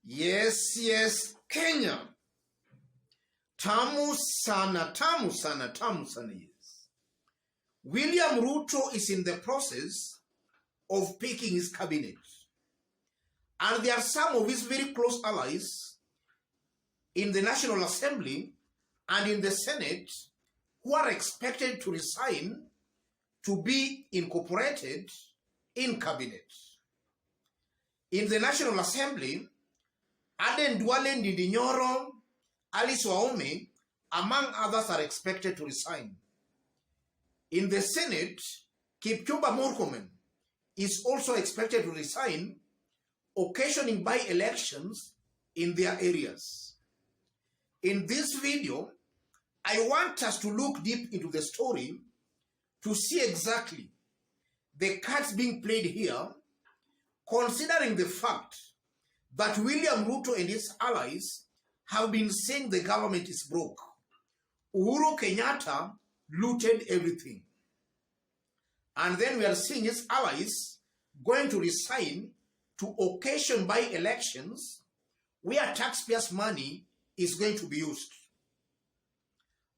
Yes, Kenya. Tamu sana, tamu sana, tamu sana, yes. William Ruto is in the process of picking his cabinet. And there are some of his very close allies in the National Assembly and in the Senate who are expected to resign to be incorporated in cabinet. In the National Assembly, Aden Duale Ndinyoro, Alice Waume, among others, are expected to resign. In the Senate, Kipchumba Murkomen is also expected to resign, occasioning by-elections in their areas. In this video, I want us to look deep into the story to see exactly the cards being played here, considering the fact that William Ruto and his allies have been saying the government is broke. Uhuru Kenyatta looted everything. And then we are seeing his allies going to resign to occasion by elections where taxpayers' money is going to be used.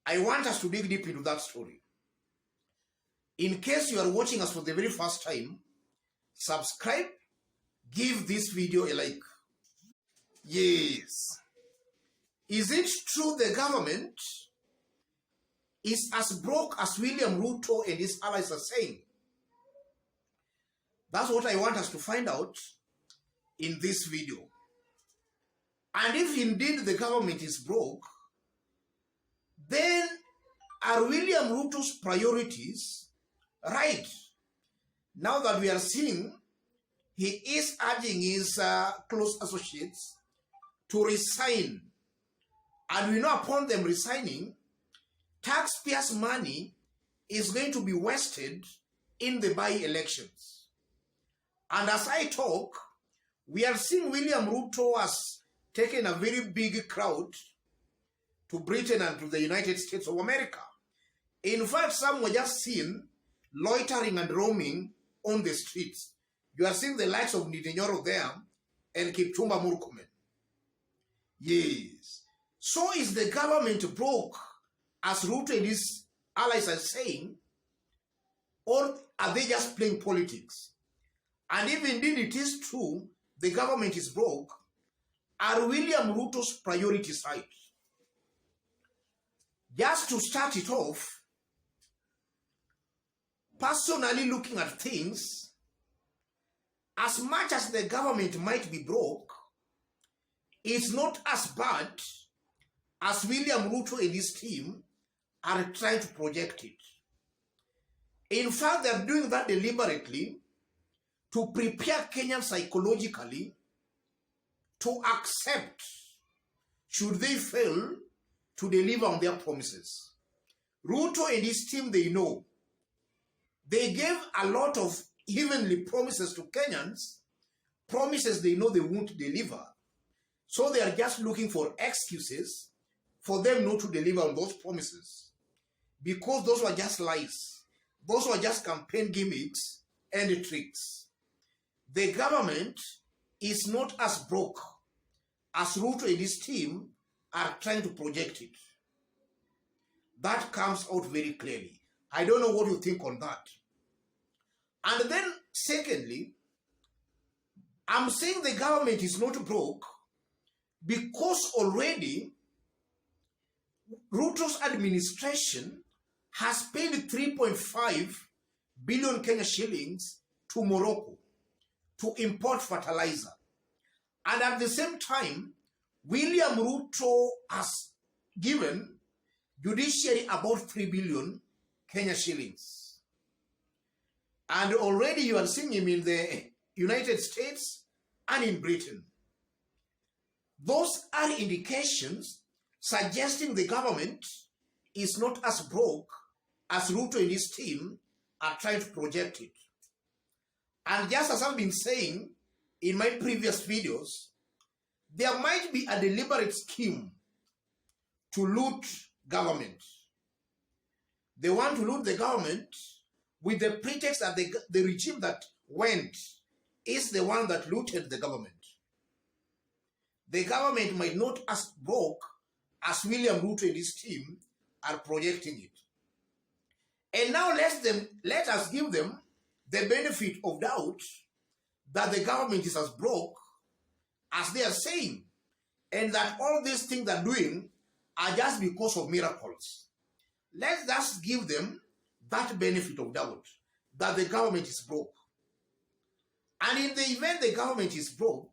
I want us to dig deep into that story. In case you are watching us for the very first time, subscribe, give this video a like. Yes. Is it true the government is as broke as William Ruto and his allies are saying? That's what I want us to find out in this video. And if indeed the government is broke, then are William Ruto's priorities right? Now that we are seeing he is urging his close associates to resign, and we know upon them resigning, taxpayers' money is going to be wasted in the by-elections. And as I talk, we are seeing William Ruto has taken a very big crowd to Britain and to the United States of America. In fact, some were just seen loitering and roaming on the streets. You are seeing the likes of Ndinyoro there and Kipchumba Murkomen. Yes. So is the government broke, as Ruto and his allies are saying, or are they just playing politics? And if indeed it is true, the government is broke, are William Ruto's priorities right? Just to start it off, personally looking at things, as much as the government might be broke, it's not as bad as William Ruto and his team are trying to project it. In fact, they're doing that deliberately to prepare Kenyans psychologically to accept, should they fail, to deliver on their promises. Ruto and his team, they know. They gave a lot of heavenly promises to Kenyans, promises they know they won't deliver. So they are just looking for excuses for them not to deliver on those promises, because those were just lies. Those were just campaign gimmicks and tricks. The government is not as broke as Ruto and his team are trying to project it. That comes out very clearly. I don't know what you think on that. And then, secondly, I'm saying the government is not broke because already Ruto's administration has paid 3.5 billion Kenya shillings to Morocco to import fertilizer. And at the same time, William Ruto has given judiciary about 3 billion Kenya shillings. And already you are seeing him in the United States and in Britain. Those are indications suggesting the government is not as broke as Ruto and his team are trying to project it. And just as I've been saying in my previous videos, there might be a deliberate scheme to loot government. They want to loot the government with the pretext that the regime that went is the one that looted the government. the government might not as broke as William Ruto and his team are projecting it. And now let us give them the benefit of doubt that the government is as broke as they are saying, and that all these things they're doing are just because of miracles. Let's just give them that benefit of doubt that the government is broke. And in the event the government is broke,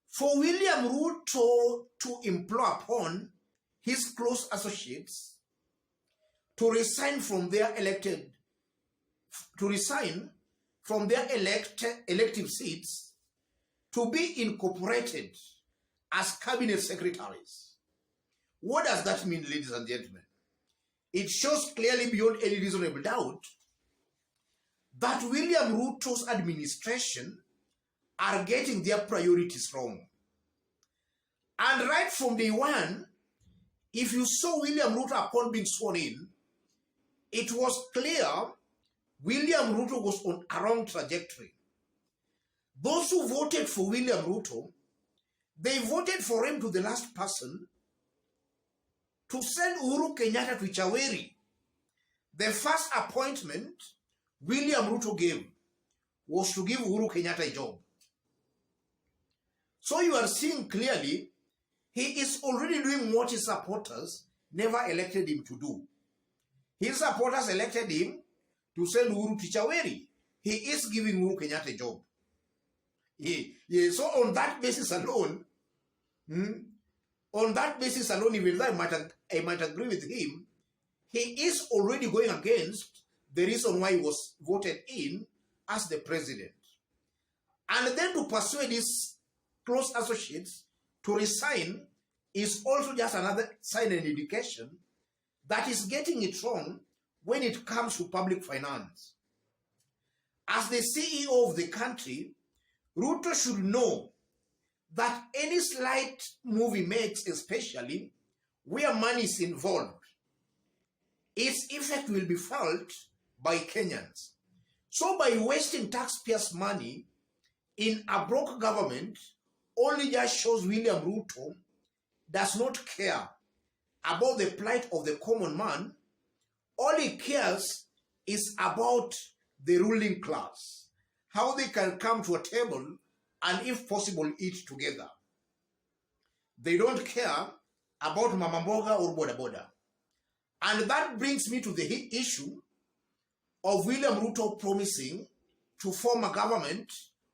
for William Ruto to implore upon his close associates to resign from their elective seats, to be incorporated as cabinet secretaries. What does that mean, ladies and gentlemen? It shows clearly beyond any reasonable doubt that William Ruto's administration are getting their priorities wrong. And right from day one, if you saw William Ruto upon being sworn in, it was clear William Ruto was on a wrong trajectory. Those who voted for William Ruto, they voted for him to the last person to send Uhuru Kenyatta to Chaweri. The first appointment William Ruto gave was to give Uhuru Kenyatta a job. So you are seeing clearly he is already doing what his supporters never elected him to do. His supporters elected him to send Uhuru to Chaweri. He is giving Uhuru Kenyatta a job. So on that basis alone, even though I might agree with him, he is already going against the reason why he was voted in as the president. And then to persuade his close associates to resign is also just another sign and indication that is getting it wrong when it comes to public finance. As the CEO of the country, Ruto should know that any slight move he makes, especially where money is involved, its effect will be felt by Kenyans. So by wasting taxpayers' money in a broke government only just shows William Ruto does not care about the plight of the common man. All he cares is about the ruling class, how they can come to a table and, if possible, eat together. They don't care about Mama Mboga or Boda Boda. And that brings me to the issue of William Ruto promising to form a government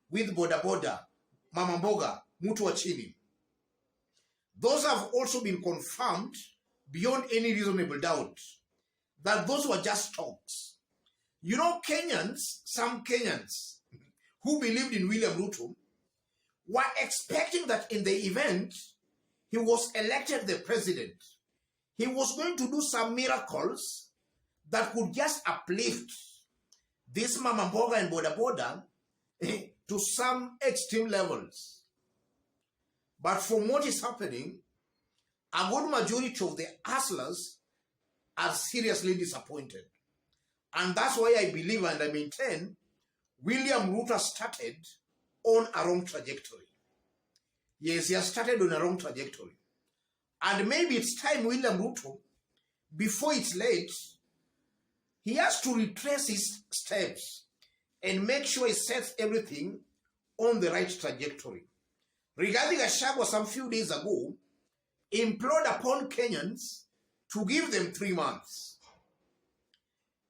with Boda Boda, Mama Mboga, Mutu wa chini. Those have also been confirmed beyond any reasonable doubt that those were just talks. You know, some Kenyans who believed in William Ruto were expecting that in the event he was elected the president, he was going to do some miracles that could just uplift this Mama Mboga and Boda Boda to some extreme levels. But from what is happening, a good majority of the hustlers are seriously disappointed. And that's why I believe and I maintain William Ruto started on a wrong trajectory. Yes, he has started on a wrong trajectory. And maybe it's time William Ruto, before it's late, he has to retrace his steps and make sure he sets everything on the right trajectory. Regarding Gachagua some few days ago, implored upon Kenyans to give them 3 months.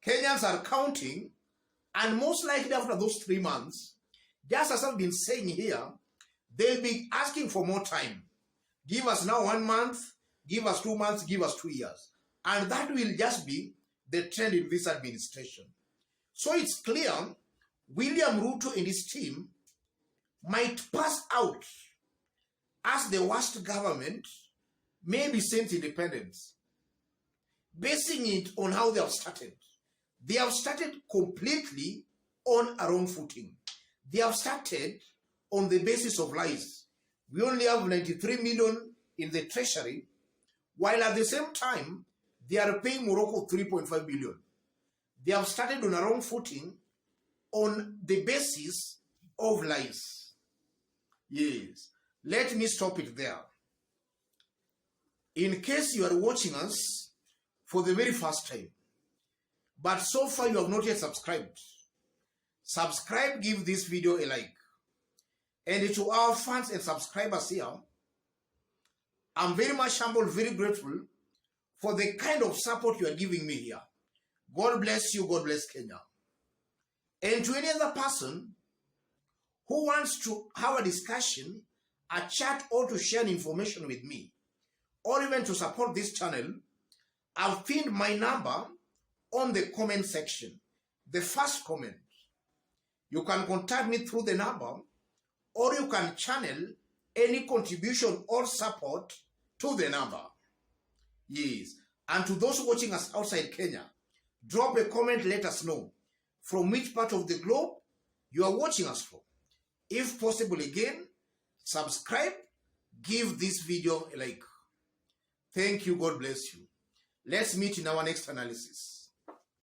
Kenyans are counting, and most likely after those 3 months, just as I've been saying here, they'll be asking for more time. Give us now 1 month, give us 2 months, give us 2 years. And that will just be the trend in this administration. So it's clear William Ruto and his team might pass out as the worst government maybe since independence, basing it on how they have started. They have started completely on a wrong footing. They have started on the basis of lies. We only have 93 million in the treasury, while at the same time, they are paying Morocco 3.5 billion. They have started on a wrong footing on the basis of lies. Yes. Let me stop it there. In case you are watching us for the very first time, but so far you have not yet subscribed, subscribe, give this video a like. And to our fans and subscribers here, I'm very much humble, very grateful for the kind of support you are giving me here. God bless you, God bless Kenya. And to any other person who wants to have a discussion, a chat, or to share information with me, or even to support this channel, I've pinned my number on the comment section. The first comment. You can contact me through the number, or you can channel any contribution or support to the number. Yes. And to those watching us outside Kenya, drop a comment, let us know from which part of the globe you are watching us from. If possible, again, subscribe, give this video a like. Thank you, God bless you. Let's meet in our next analysis.